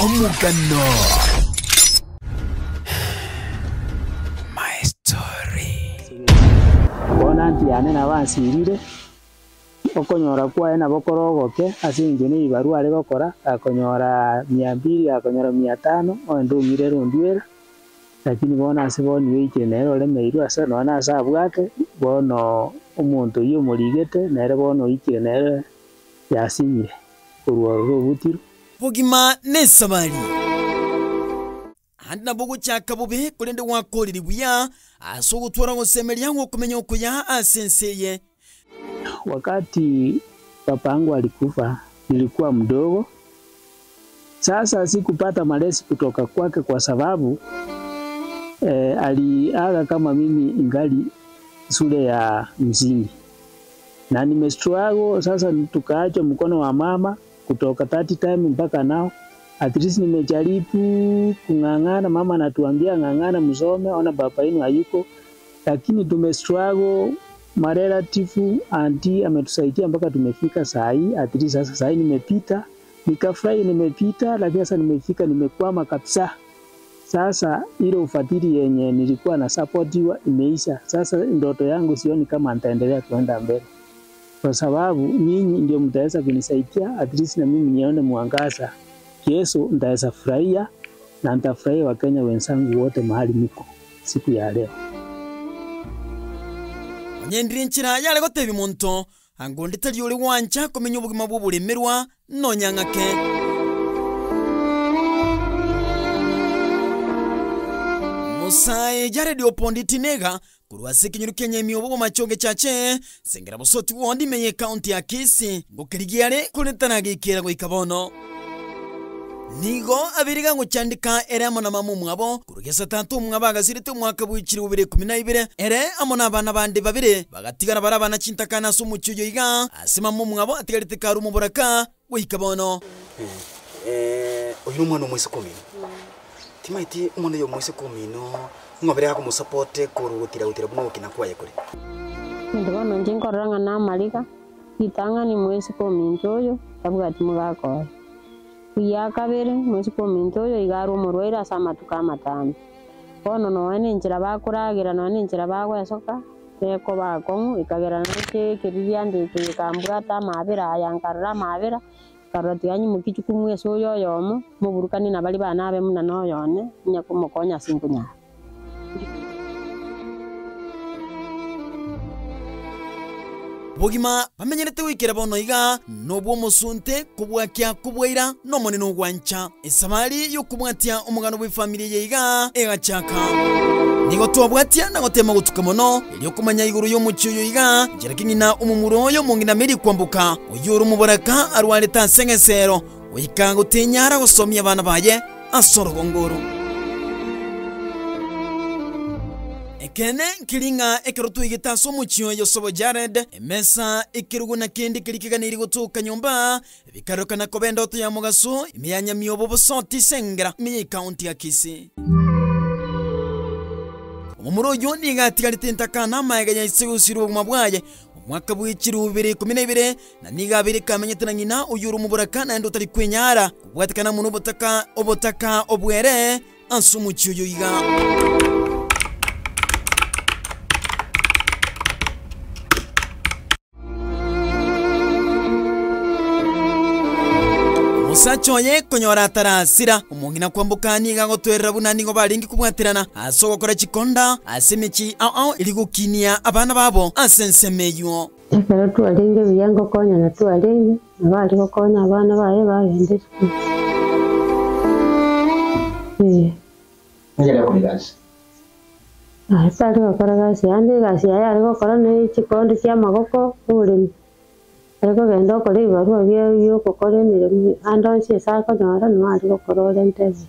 Omugano. My story. Bona ndiane na basirire. Okonyora kwa ena bokorogoke asinge ni ibarua ari gokora akonyora 200 akonyora 500 ondumire rondwera lakini bona asiboni wike nero le meiru asa nona asa bwate bono omuntu iyo murigete nere bono ikire nere yasinyire kurwa rubutiro Bugima nesamari Handa bogo chaka bobe kulende wakoriri buya asogutwara gosemeria ngo kumenya okuya asenseye Wakati papangu alikufa nilikuwa mdogo. Sasa sikupata malezi kutoka kwake kwa sababu aliaga kama mimi ingali shule ya msingi. Na nimestruggle sasa tukaacha mkono wa mama kutoka 30 time mpaka nao. At least nimejaribu kung'ang'ana, mama anatuambia ng'ang'ana msome, ona baba yenu hayuko. Lakini tumestruggle marelative auntie ametusaidia mpaka tumefika saa hii. At least sasa saa hii nimepita, nikafurahi nimepita, lakini sasa nimefika nimekwama kabisa. Sasa ile ufatiri yenye nilikuwa na supportiwa imeisha. Sasa ndoto yangu sioni kama nitaendelea kuenda mbele. Kwa sababu nyinyi ndio mtaweza kunisaidia, at least na mimi nione mwangaza. Kesho nitaweza furahia na nitafurahia Wakenya wenzangu wote mahali mko siku ya leo. Nyendiri nchira yale gotebi monto angonde tali uri wancha komenya ubugima bw'uburemerwa no nyangake Musae Jared Oponditi nega kurwase kinyuru Kenya miobo machonge chache sengera bosoti wondi menye county ya Kisii ngokirigiare kuretana gikira goikabono Nigo abiriga ngo cyandika ere amona mamu mwabo kurugesa 3 mwabaga sirite mwaka bw'ikiri 2012 ere amona abana bande babire bagatigana barabana cintakana sumucyuyo iga asima mu mwabo atigarite karu muburaka wikabono uyu mwana umwese komino timaiti umwana yo mwese komino ngobere ha kumusupport kurugutira buno kina kwaye kuri ndibona nginkoranga na malika itanga ni mwese komino yo abwati mugakora Kuya kabere mwezi kominto yo igaru murwera sama tukamatani bono noene njira bakuragira noene njira bagwesoka teko bakongu ikagera nake kiriande tukambwata mabira yankarra mabira karoti yanyi mukichuku mweso yo yomo muburukani nabali bana be muna no yone nyakumukonya singunya Bugima bamenyerete wikira bono iga nobwo musunte kubwakya kubwira no moneno gwancha esamari yo kubwatia umugano w'ifamily ye iga egachaka nigo tobwatia na gotema gutukamono iliyo kumanya iguru yo mucyuyo iga jerekingina umumuro yo mungina meri kwambuka uyuru mubaraka arwaleta sengesero uyikango tenyara gusomya abana baye asorogongoro Ekene kiringa ekerutu igitaso muchiyo yosobo Jared emesa ikirugu na kindi kirikiganiri gutuka nyumba bikaroka na kobenda oto ya mugaso imyanya miyobo bosoti sengera mi county ya Kisii Umuro yoni gatigarite ntakana mayega yisegusiro mabwaye umwaka bw'ikiri 2012 na niga biri kamenyetana nyina uyuru muburaka na ndo tari kwenyara kubwatikana muno obotaka obwere ansumuchiyo yiga Musachoye konyora tarasira umungina kwambuka niga gotwerera bunani ngo baringi kubwatirana asogokora chikonda asemichi iri gukinia abana babo asensemeyo ekero tuaringe biyango konya na tuaringe abali konya abana baye bagende ngera kuri gasi Pari gukora gasi andi gasi ari gukora ne chikondi cya magoko urimi ariko genda okore ibarua byo gukora imirimo andonse saka nyara ntwari gukora ntebe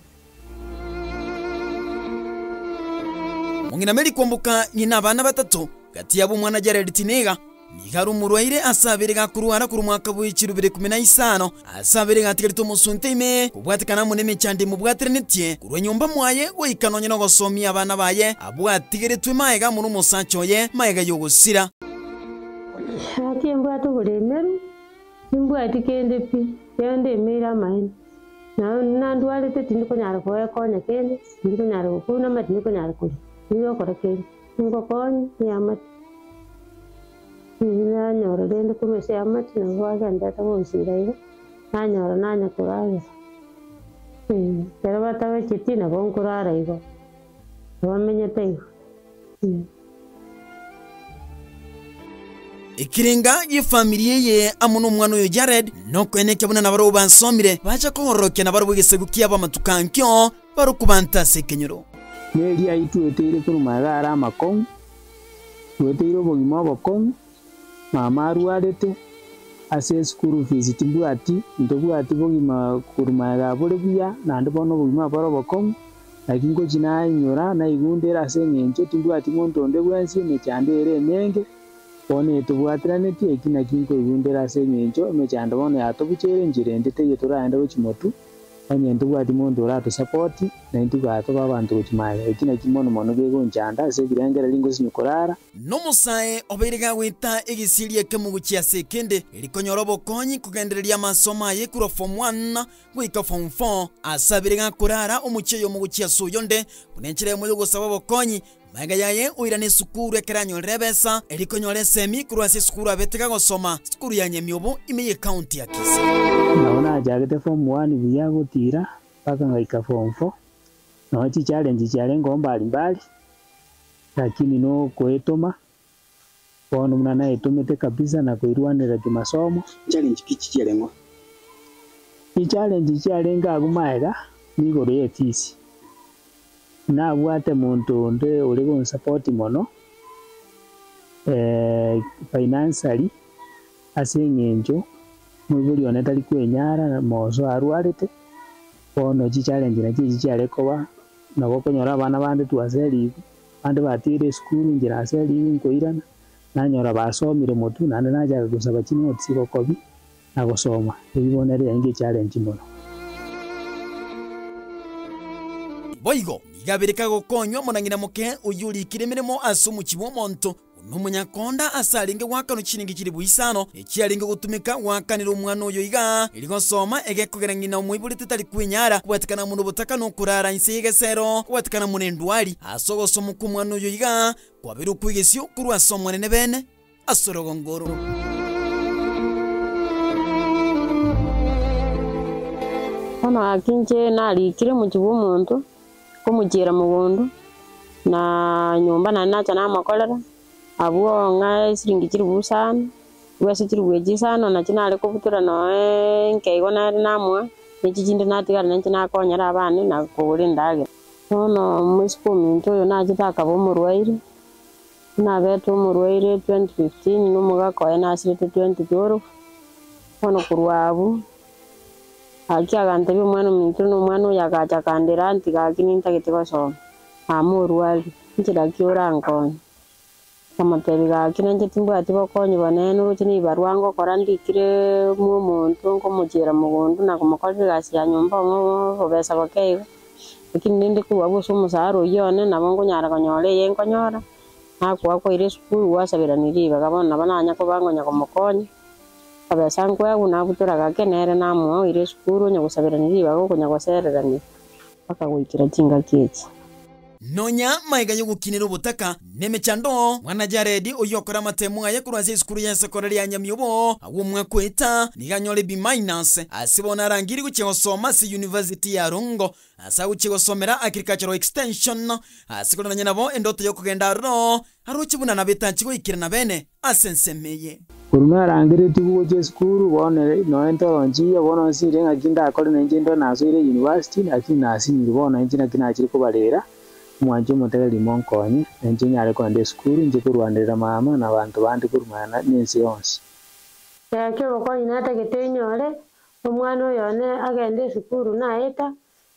Mungina meri kwambuka nyina abana batatu gati yabo mwana Jared Tinega nigaru murwaire asabire gakuruara kuru mwaka bw'ikiri 2015 asabire gatigarito musunte ime kubwatikana muneme cyande mu bwaterenetie kurwe nyumba mwaye wikanonye no gosomya abana baye abwatigaritwe maega muri musachoye maega yogusira ati mbwa to buremeru mbwa tikende pi yande mera maini na ndwalite tindi kunyara konya kende tindi kunyara kuna mati tindi kunyara kuli niyo kora kende ngo konya ya mati ina nyoro dende kurwese ya mati na waga ndata wonsira ile na nyoro na nyakurage pero batawe chitina bonkurara igo wamenye taigo ikirenga y'ifamiliye ye amuno umwana uyu Jared no kweneke buna nabaro bansomire bacha kohoroke nabaro bugese kiyaba matukankyo baro kubanta sekenyoro neri aitu etere kuruma ara makong wetero bogima bokong mama arwarete ase school fees timbwati ndobwati bogima kuruma ga bole buya nande bono bogima baro bokong lakini ko jina nyora na igundera ase ngencho timbwati montonde bwansi ne chandere nenge bone tubwatirane tie kina kinko igundera ase ngencho me chando bono yatobuchere njire ndete yetora enda chimotu anyendo bwati mondo rato support na ntugato babantu kuchimaya kina kimono mono gego nchanda ase birengera lingo sinyikorara no musae oberega wita egisirie kemuguchia sekende elikonyoro bokonyi kugendereria masomo ye kuro form 1 gwika form 4 asabirega kurara omucheyo muguchia suyonde bunenchire moyo gusaba bokonyi maiga yaye uirane sukuru ekeranyo rebesa elikonyore semi kurwase sukuru abeteka gosoma sukuru ya Nyamiobo imeye county ya Kisii naona jagete form 1 biya gutira paka ngaika form 4 no chi challenge chale ngomba mbali lakini no koetoma bono mwana etomete kabisa na koirwanira kimasomo challenge kichi chialengo ni challenge chialenga gumaega ni gore yetisi na bwate muntu onde uri go support mono financially asengenjo muburi oneta likwenyara mozo arwarete bono chi challenge na chi chiareko ba na gokonyora bana bande twaseri bande batire school ngira aseri nkoirana nanyora basomire motu nande najaga gusaba chino tsiko kobi na gusoma ebibonere yange challenge mono boigo igabirika gokonywa monangina moke uyuri kiremeremo asumu chibo monto n'umunyakonda asalinge wakano chiningi kiri buisano ekialinge gutumika wakanira umwana uyo iga iligosoma egekogera ngina umwibuli titali kwinyara kubatikana mundu butaka no kurara insigesero kubatikana munendwali asogosoma ku mwana uyo iga kwabiru kwigesyo kurwa somwane ne bene asorogongoro ono akinje nalikire mu kibu muntu kumujira mugundu na nyumba nacha na makolera abuo nga siringi kiri busana wese kiri bweji sana na kinale kubutura no nkeigo na namwa nikijinde natigara nanchi nakonyera abana na kugura ndage ono musiko minto yo najitaka bomurwaire na beto murwaire 2015 numugakoye nasirete 2012 ono kurwabu akiagante bimwana minto no mwana yagacha kandira ntigakini ntagitiko so amurwali nkira kyorankonye kamateri gakina njetimbo atibokonye banene rukini barwango kora ndikire mu muntu ngo mujera mugundu na kumakoje gasi ya nyumba ngo obesa bakeigo lakini ndi kuba buso musaro yone nabongo nyara konyole yenkonyora nakwa ko ire skulu wasabira niriba kabona bananya ko bangonya kumukonye abesa nkwe unabutura gakenere namwo ire skulu nya gusabira niriba ko kunya gwasererani paka gwikira kinga kici nonya maiga yo gukinira ubutaka nemechando mwana Jared uyokora matemu aye kurwaze iskuru ya sekondari ya Nyamiobo awo mwakweta niganyole B- asibona rangiri guchegosoma si University ya Rongo asa guchegosomera agricultural extension asikolana nabo endoto yo kugenda ro aruchibuna na betanchigo ikirana bene asensemeye kuruna rangiri tibugo je skuru bone no entoronji bono sirenga kinda akole nenjendo naso ire university lakini nasi nibona njina kinachiri kubalera mwanje mutega limonkonye nenje nyare kwande skuru nje kurwanira mama na bantu bandi kurumana nensi yonse yakyo konyi natagetenyore umwana yone agende skuru naeta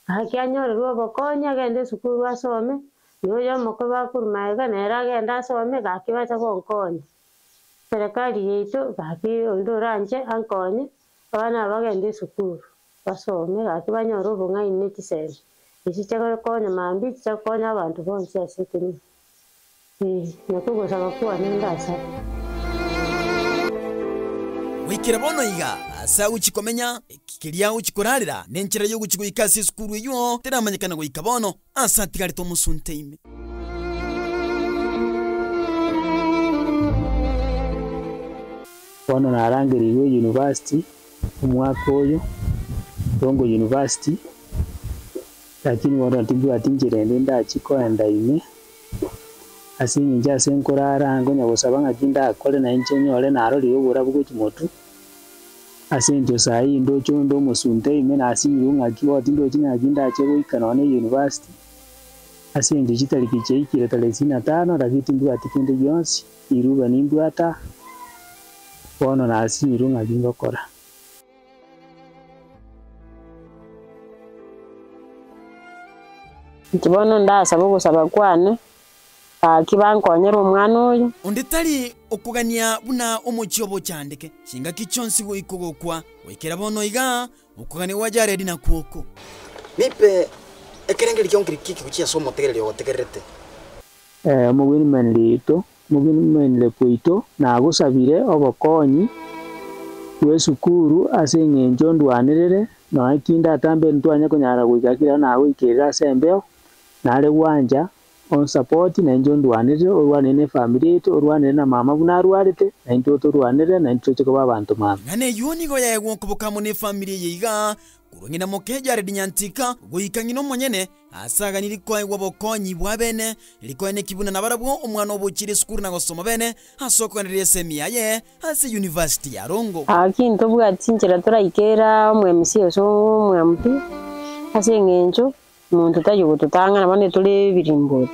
akianyore robo konya agende skuru asome yoyo moko bakurumaiga nera agenda asome gakibacha konkonye serikali yetu gaki ndoranje ankonye abana bagende skuru basome gakibanyore ubunga ineti sene ikichakora konya mambi chakonya abantu bonse asekeni nakugosaba kuwa nendasa wikira bono iga asa uchikomenya kikiria uchikorarira nenchera yo guchiguikasi skuru yo teramanyikana goika bono asa tigarito musunteime bono narangiriwe university umwaka oyo Rongo University lakini bono timbu atinjire ndenda chikoenda ime asinja asenkorara ngo nyabosaba ngakinda akole na enchenyole naro liyo burabuko chimotu asenjo sai ndo chondo musunte ime na asinyo ngakiwa tindo chinyakinda achego ikanone university asenjo chitariki cheikire tale 5 rakiti mbu atikende yonsi iruba nimbu ata bono na asinyo ngakinga kora kibono ndasaba gusaba kwane kibankonyera omwana oyo unditali okugania buna omuchiobo chandike shinga kichonsi goikogokwa wikera bono iga okugani wa Jared na kuoko nipe ekerengeri kyonkiri kiki kuchia somo tegereri otegerete mugwini manlito mugwini manle kuito na gusabire obokonyi wesukuru asengenjo ndwanirire no akinda atambe ntwanya kunyara gwikakira na gwikira sembeo nale wanja on support na njo ndwanire orwanene family to orwanene na mama buna arwarite na nto to rwanire na nto chiko babantu mama ngane yoni go yae gwokuboka mu ne family yiga kurungina mokeja Jared Nyantika goikangino monyene asaga nilikoe wobokonyi bwabene likoene kibuna nabarabwo omwana obuchire skuru na gosoma bene asoko nere semia ye hasi university ya Rongo akinto bwatinjira turayikera omwe MC oso omwe MP asengenjo muntu tayo gututanga nabane tuli birimbuta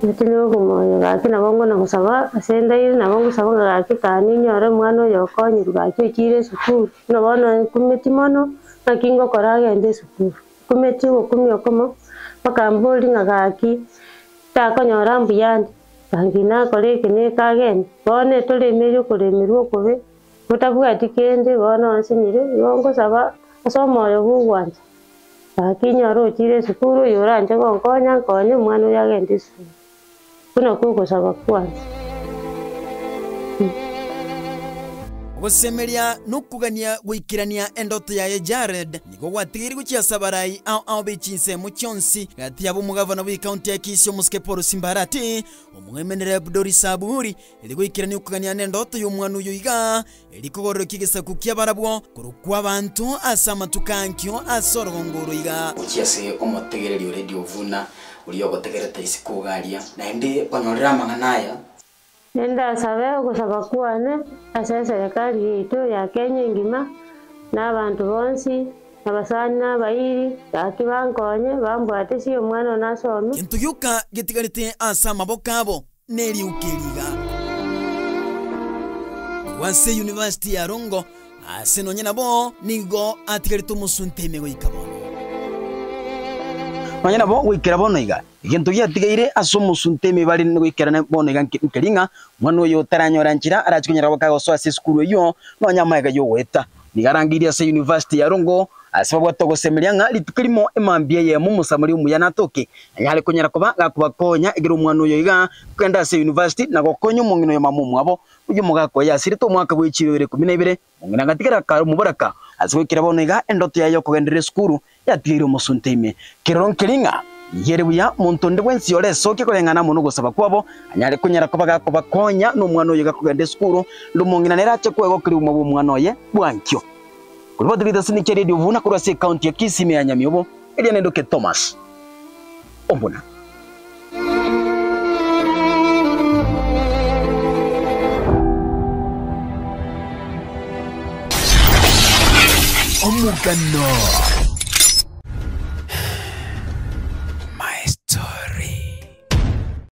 Nitino kumoyo gaki nabongo na kusaba asenda iri nabongo saba gaki kani nyore mwana yokonyi gaki kire sukuru nabona kumeti mono nakingo korage ende sukuru kumeti okumi okomo pakamboli ngaki takonyora mbuyandi bangina koleke ne kagen bone tole meyo kolemirwo kobe butabwati kende bona ansinyire yongo saba asomoyo bugwanja akinyoro chire sukuru yoranje konkonya konye mwana yagende sukuru kuna kuko saba kwanza gosemeria nukugania gwikirania endoto ya Jared niko gwatigiri guchia sabarai au bechinse muchonsi gati abo mugavana wi county ya Kisio Muskeporo Simbarati omwemenere Abdori Saburi ili gwikirania ukugania endoto y'omwana uyu iga ili kogoro kigesa kukia barabwo kurukwa abantu asama tukankyo asorongoro iga uchiase omotegereri radio vuna uliyo gotegereta isikugaria na ende kwanyorera manganaya nenda sabe kusaba kwane asa serikali yetu ya Kenya ngima n'abantu bonsi abasana bayiri bakibankonye bambwate si omwana nasome kintu yuka gitigarite asa mabokabo neri ukeriga wase university ya Rongo asenonya nabo nigo atigarite musunteme goikabo manyana bo wikera bono iga ikintu gyatigaire asomusunteme bari gwikera bono iga nkeringa mwana uyo taranyora nchira arachikunyara bakago so aseskuru yo no nyamaga yo weta nigarangiria se university ya Rongo asabwa togosemerianga litukirimo emambie ye mumusamuri umuyana toke yale kunyara kubakonya igiro mwana uyo iga kwenda se university na gokonyo mungino yo mamumu abo uyu mugako yasire to mwaka w'ikirere 12 mungina ngatigara ka mubaraka azwikira bono iga endoto yayo kugendere skuru yatigire musunteme kironkiringa yerebuya muntu ndwensi ole soke kolengana muno gusaba kwabo anyale kunyara kubakonya no mwana uyo gakugende skuru lumungina nerache kwego kiri mu mwana oye bwankyo kulibodi video sini radio vuna kurase county ya Kisii ya Nyamiobo ili anendoke Thomas ombona omugano